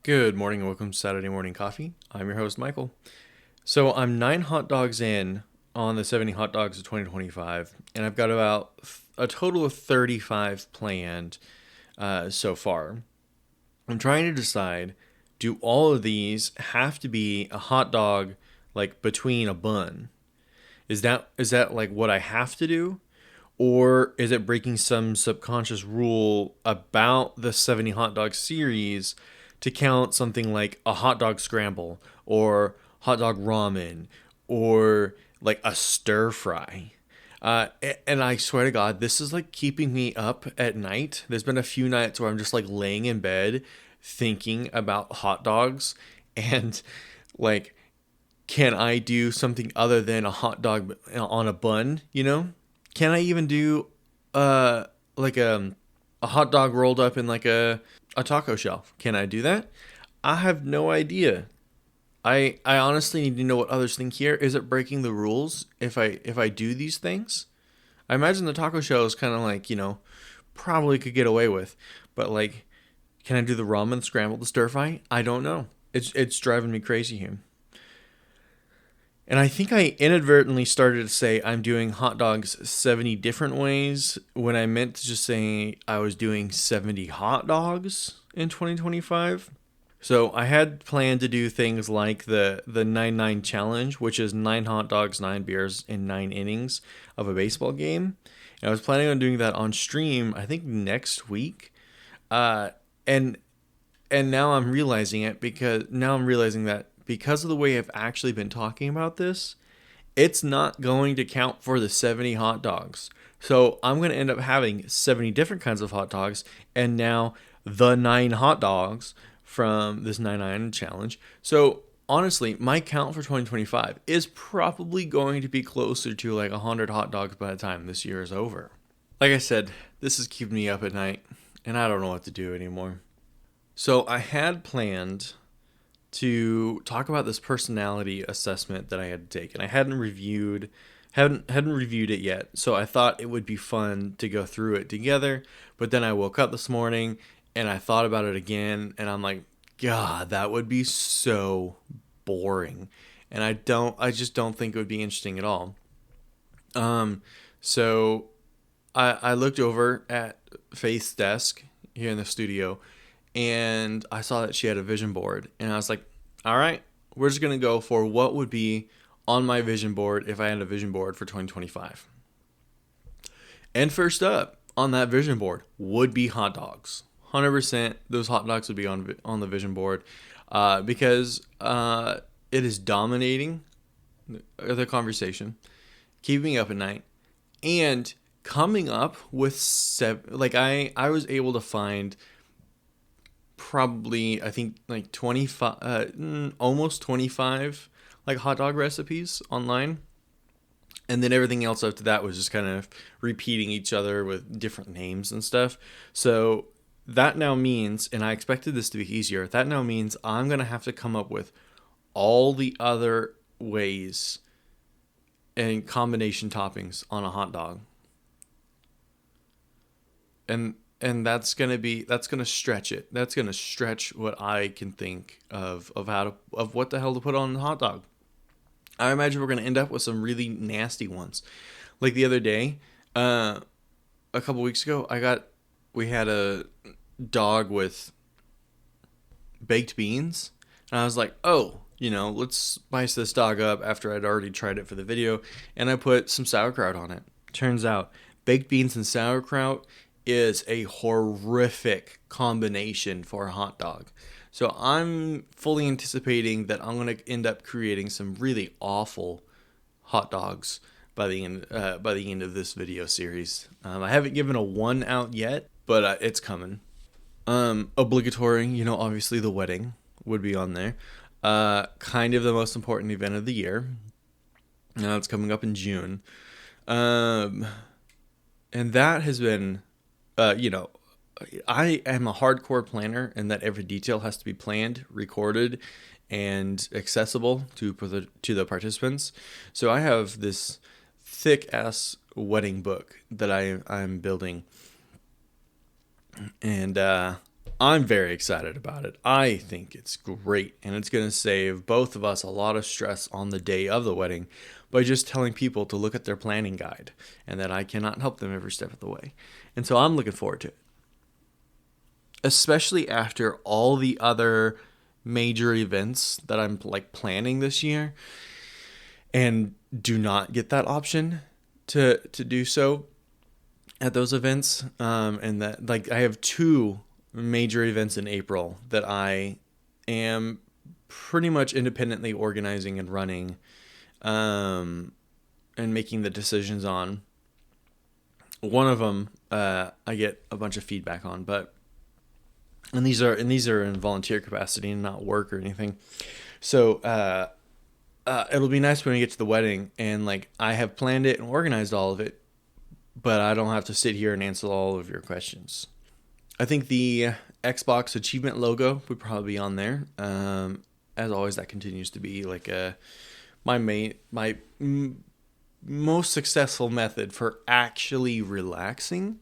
Good morning and welcome to Saturday Morning Coffee. I'm your host, Michael. So I'm 9 hot dogs in on the 70 hot dogs of 2025, and I've got about a total of 35 planned so far. I'm trying to decide, do all of these have to be a hot dog like between a bun? Is that like what I have to do? Or is it breaking some subconscious rule about the 70 hot dog series to count something like a hot dog scramble or hot dog ramen or like a stir fry? And I swear to God, this is like keeping me up at night. There's been a few nights where I'm just like laying in bed thinking about hot dogs and like, can I do something other than a hot dog on a bun, Can I even do like a hot dog rolled up in like a taco shell? Can I do that? I have no idea. I honestly need to know what others think here. Is it breaking the rules if I do these things? I imagine the taco shell is kind of like, probably could get away with. But like, can I do the ramen scramble, the stir fry? I don't know. It's driving me crazy here. And I think I inadvertently started to say I'm doing hot dogs 70 different ways when I meant to just say I was doing 70 hot dogs in 2025. So I had planned to do things like the 9-9 challenge, which is 9 hot dogs, 9 beers in 9 innings of a baseball game. And I was planning on doing that on stream, I think next week. Uh, and and now I'm realizing it because now I'm realizing that because of the way I've actually been talking about this, it's not going to count for the 70 hot dogs. So I'm going to end up having 70 different kinds of hot dogs and now the 9 hot dogs from this 9-9 challenge. So honestly, my count for 2025 is probably going to be closer to like 100 hot dogs by the time this year is over. Like I said, this is keeping me up at night and I don't know what to do anymore. So I had planned to talk about this personality assessment that I had to take, and I hadn't reviewed it yet. So I thought it would be fun to go through it together. But then I woke up this morning and I thought about it again, and I'm like, God, that would be so boring, and I just don't think it would be interesting at all. So I looked over at Faith's desk here in the studio and I saw that she had a vision board, and I was like, all right, we're just going to go for what would be on my vision board if I had a vision board for 2025. And first up on that vision board would be hot dogs. 100% those hot dogs would be on the vision board because it is dominating the conversation, keeping me up at night, and coming up with like I was able to find probably I think like 25 almost 25 like hot dog recipes online, and then everything else after that was just kind of repeating each other with different names and stuff. So that now means, and I expected this to be easier, that now means I'm going to have to come up with all the other ways and combination toppings on a hot dog. And that's gonna stretch it. That's gonna stretch what I can think of what the hell to put on a hot dog. I imagine we're gonna end up with some really nasty ones. Like the other day, a couple weeks ago, we had a dog with baked beans, and I was like, oh, let's spice this dog up after I'd already tried it for the video, and I put some sauerkraut on it. Turns out, baked beans and sauerkraut is a horrific combination for a hot dog. So I'm fully anticipating that I'm going to end up creating some really awful hot dogs by the end of this video series. I haven't given a 1 out yet, but it's coming. Obligatory, obviously the wedding would be on there. Kind of the most important event of the year. Now it's coming up in June. And that has been, I am a hardcore planner, and that every detail has to be planned, recorded, and accessible to the participants. So I have this thick ass wedding book that I'm building, and I'm very excited about it. I think it's great, and it's going to save both of us a lot of stress on the day of the wedding by just telling people to look at their planning guide and that I cannot help them every step of the way. And so I'm looking forward to it, especially after all the other major events that I'm like planning this year and do not get that option to do so at those events. And that, like, I have two major events in April that I am pretty much independently organizing and running, and making the decisions on. One of them I get a bunch of feedback on, but and these are in volunteer capacity and not work or anything. So it'll be nice when we get to the wedding and like I have planned it and organized all of it, but I don't have to sit here and answer all of your questions. I think the Xbox achievement logo would probably be on there. As always, that continues to be like my most successful method for actually relaxing,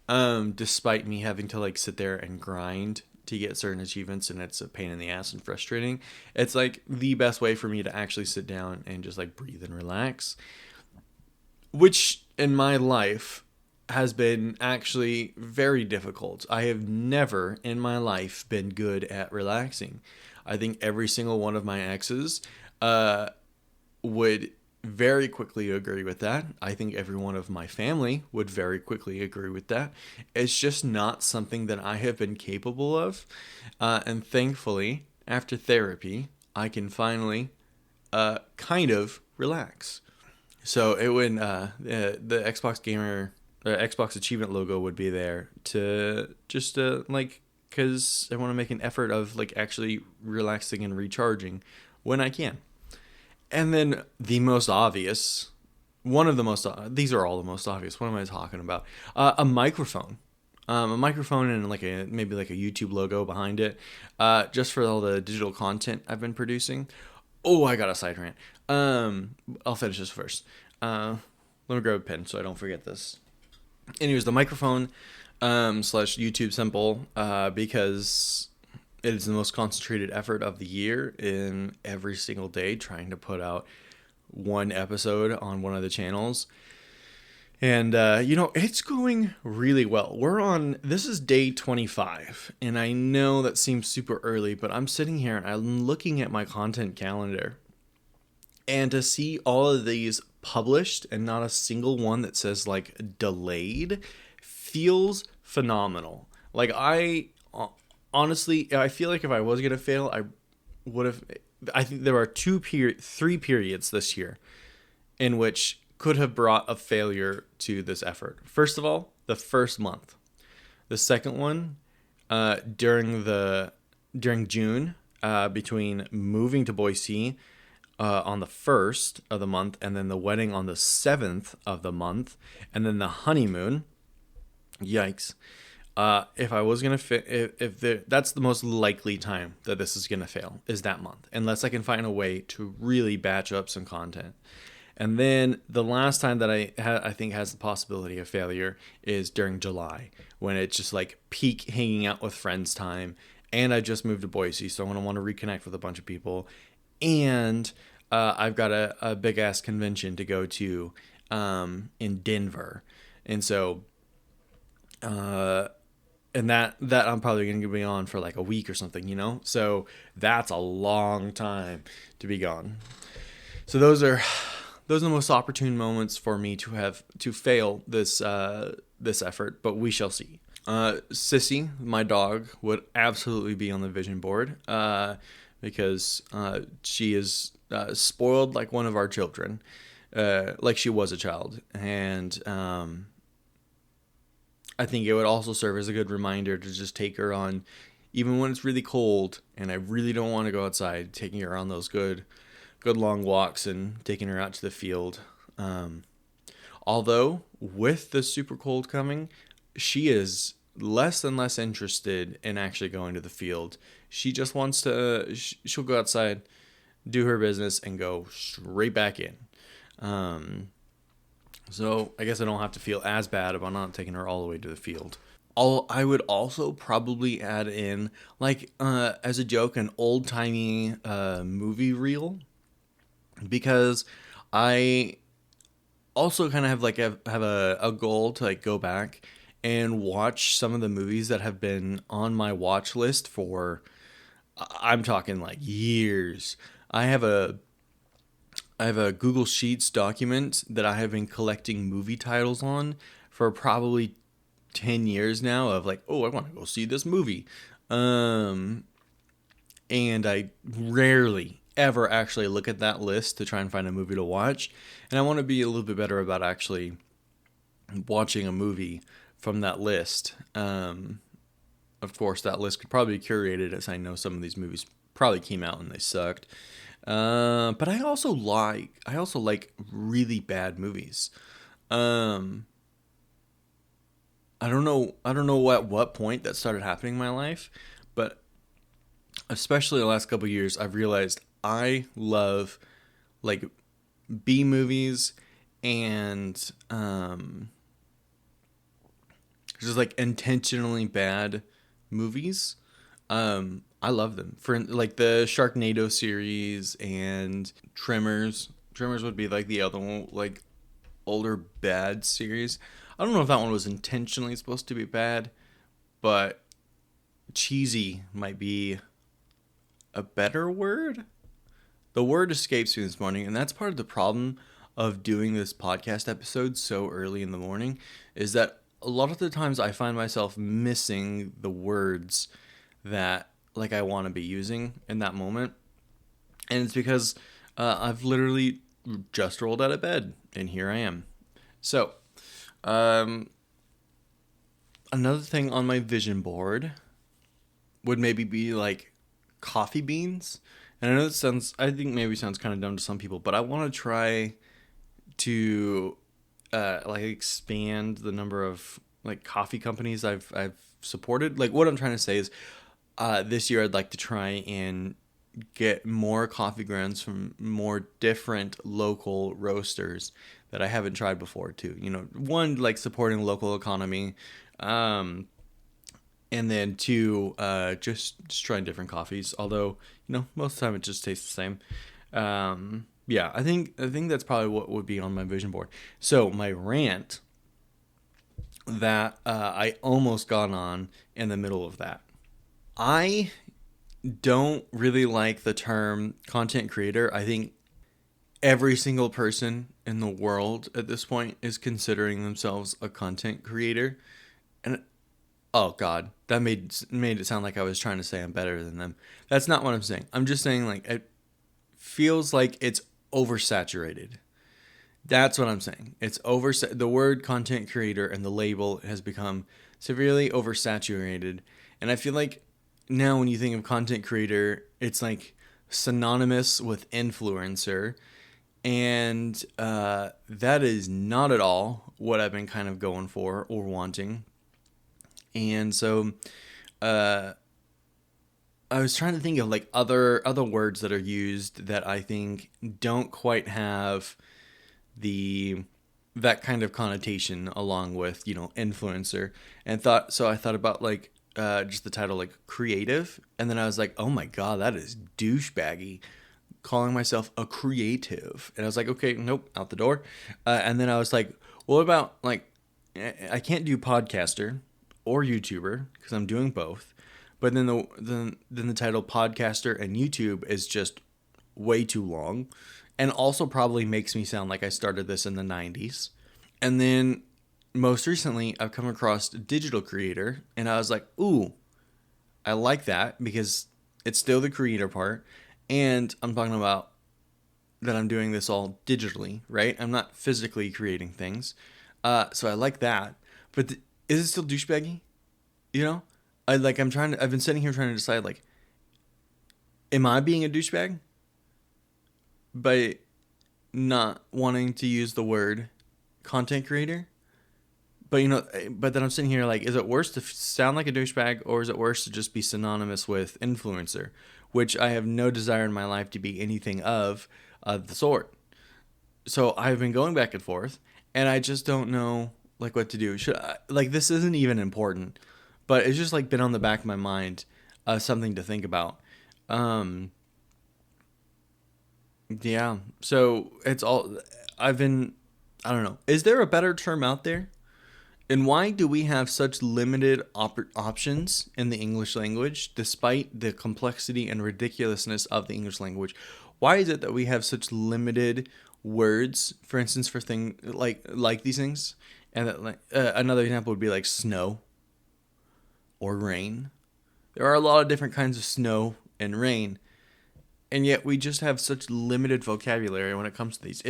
despite me having to like sit there and grind to get certain achievements, and it's a pain in the ass and frustrating. It's like the best way for me to actually sit down and just like breathe and relax, which in my life has been actually very difficult. I have never in my life been good at relaxing. I think every single one of my exes would very quickly agree with that. I think every one of my family would very quickly agree with that. It's just not something that I have been capable of. And thankfully, after therapy, I can finally kind of relax. So it would the Xbox Gamer, Xbox Achievement logo would be there to just like, because I want to make an effort of like actually relaxing and recharging when I can. And then the most obvious, one of the most, these are all the most obvious. What am I talking about? A microphone. A microphone and like maybe like a YouTube logo behind it, just for all the digital content I've been producing. Oh, I got a side rant. I'll finish this first. Let me grab a pen so I don't forget this. Anyways, the microphone slash YouTube symbol, because it is the most concentrated effort of the year in every single day trying to put out one episode on one of the channels. And, it's going really well. This is day 25, and I know that seems super early, but I'm sitting here and I'm looking at my content calendar. And to see all of these published and not a single one that says, like, delayed feels phenomenal. Like, honestly, I feel like if I was going to fail, I would have... I think there are 3 periods this year in which could have brought a failure to this effort. First of all, the first month. The second one, during June, between moving to Boise on the 1st of the month, and then the wedding on the 7th of the month, and then the honeymoon. Yikes. If I was gonna that's the most likely time that this is gonna fail, is that month, unless I can find a way to really batch up some content. And then the last time that I think has the possibility of failure is during July, when it's just like peak hanging out with friends time, and I just moved to Boise, so I'm gonna want to reconnect with a bunch of people, and I've got a big ass convention to go to in Denver, and so. And that I'm probably going to be on for like a week or something, So that's a long time to be gone. So those are the most opportune moments for me to fail this effort, but we shall see. Sissy, my dog, would absolutely be on the vision board because she is spoiled like one of our children, like she was a child, and I think it would also serve as a good reminder to just take her on, even when it's really cold and I really don't want to go outside, taking her on those good long walks and taking her out to the field. Although with the super cold coming, she is less and less interested in actually going to the field. She just wants to, she'll go outside, do her business, and go straight back in. So I guess I don't have to feel as bad about not taking her all the way to the field. I would also probably add in, like, as a joke, an old timey movie reel, because I also kind of have like a goal to like go back and watch some of the movies that have been on my watch list for, I'm talking like years. I have a I have a Google Sheets document that I have been collecting movie titles on for probably 10 years now, of like, oh, I want to go see this movie. Um and I rarely ever actually look at that list to try and find a movie to watch. And I want to be a little bit better about actually watching a movie from that list. Of course, that list could probably be curated, as I know some of these movies probably came out and they sucked. But I also like really bad movies. Um, I don't know at what point that started happening in my life, but especially the last couple of years, I've realized I love like B movies and just like intentionally bad movies. I love them. For like the Sharknado series and Tremors. Tremors would be like the other one, like older bad series. I don't know if that one was intentionally supposed to be bad, but cheesy might be a better word. The word escapes me this morning, and that's part of the problem of doing this podcast episode so early in the morning, is that a lot of the times I find myself missing the words that like I want to be using in that moment. And it's because I've literally just rolled out of bed and here I am. So, um, another thing on my vision board would maybe be like coffee beans. And I know this sounds, I think maybe sounds kind of dumb to some people, but I want to try to like expand the number of like coffee companies I've supported. Like what I'm trying to say is, this year I'd like to try and get more coffee grounds from more different local roasters that I haven't tried before too. You know, one, like supporting the local economy, um, and then two, just trying different coffees. Although, you know, most of the time it just tastes the same. Yeah, I think that's probably what would be on my vision board. So my rant that I almost got on in the middle of that. I don't really like the term content creator. I think every single person in the world at this point is considering themselves a content creator. And oh god, that made it sound like I was trying to say I'm better than them. That's not what I'm saying. I'm just saying like it feels like it's oversaturated. That's what I'm saying. It's over the word content creator and the label has become severely oversaturated. And I feel like now when you think of content creator, it's like synonymous with influencer. And that is not at all what I've been kind of going for or wanting. And so uh, I was trying to think of like other words that are used that I think don't quite have the that kind of connotation along with, you know, influencer, and I thought about like just the title like creative, and then I was like, oh my god, that is douchebaggy, calling myself a creative. And I was like, okay, nope, out the door. And then I was like, what about like, I can't do podcaster or YouTuber because I'm doing both. But then the title podcaster and YouTube is just way too long, and also probably makes me sound like I started this in the 90s. And then most recently, I've come across digital creator, and I was like, ooh, I like that because it's still the creator part, and I'm talking about that I'm doing this all digitally, right? I'm not physically creating things, so I like that. But is it still douchebaggy? You know, I've been sitting here trying to decide like, am I being a douchebag by not wanting to use the word content creator? But you know, but then I'm sitting here like, is it worse to sound like a douchebag, or is it worse to just be synonymous with influencer, which I have no desire in my life to be anything of the sort. So I've been going back and forth, and I just don't know like what to do. Should I, like this isn't even important, but it's just like been on the back of my mind, something to think about. Um, yeah. So it's all I've been. I don't know. Is there a better term out there? And why do we have such limited options in the English language, despite the complexity and ridiculousness of the English language? Why is it that we have such limited words, for instance, for thing like these things? And that, like, another example would be like snow or rain. There are a lot of different kinds of snow and rain, and yet we just have such limited vocabulary when it comes to these.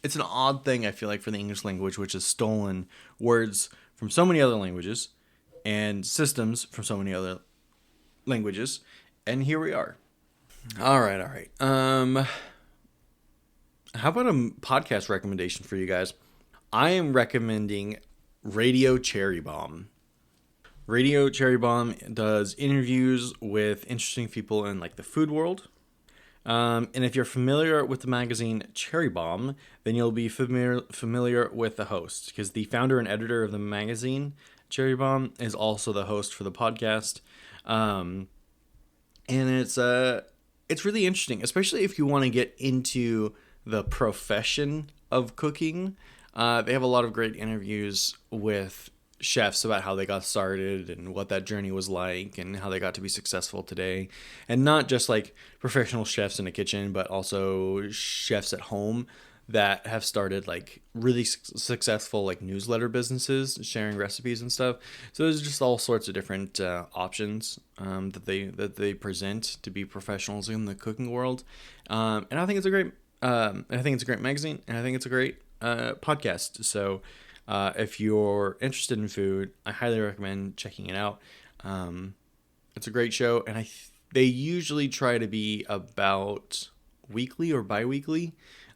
It's an odd thing, I feel like, for the English language, which has stolen words from so many other languages and systems from so many other languages, and here we are. All right, all right. How about a podcast recommendation for you guys? I am recommending Radio Cherry Bomb. Radio Cherry Bomb does interviews with interesting people in like the food world. And if you're familiar with the magazine Cherry Bomb, then you'll be familiar with the host, because the founder and editor of the magazine Cherry Bomb is also the host for the podcast. And it's really interesting, especially if you want to get into the profession of cooking. They have a lot of great interviews with chefs about how they got started and what that journey was like and how they got to be successful today. And not just like professional chefs in a kitchen, but also chefs at home that have started like really successful like newsletter businesses sharing recipes and stuff. So there's just all sorts of different options that they present to be professionals in the cooking world. And I think it's a great magazine, and I think it's a great podcast. So if you're interested in food, I highly recommend checking it out. It's a great show, and they usually try to be about weekly or bi-weekly.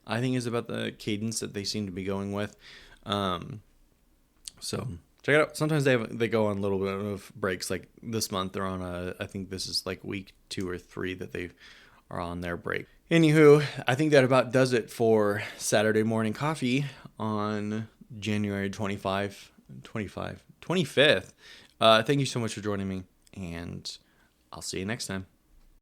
I think is about the cadence that they seem to be going with. So check it out. Sometimes they go on a little bit of breaks. Like this month, they're on I think this is like week 2 or 3 that they are on their break. Anywho, I think that about does it for Saturday Morning Coffee on January 25th. Thank you so much for joining me, and I'll see you next time.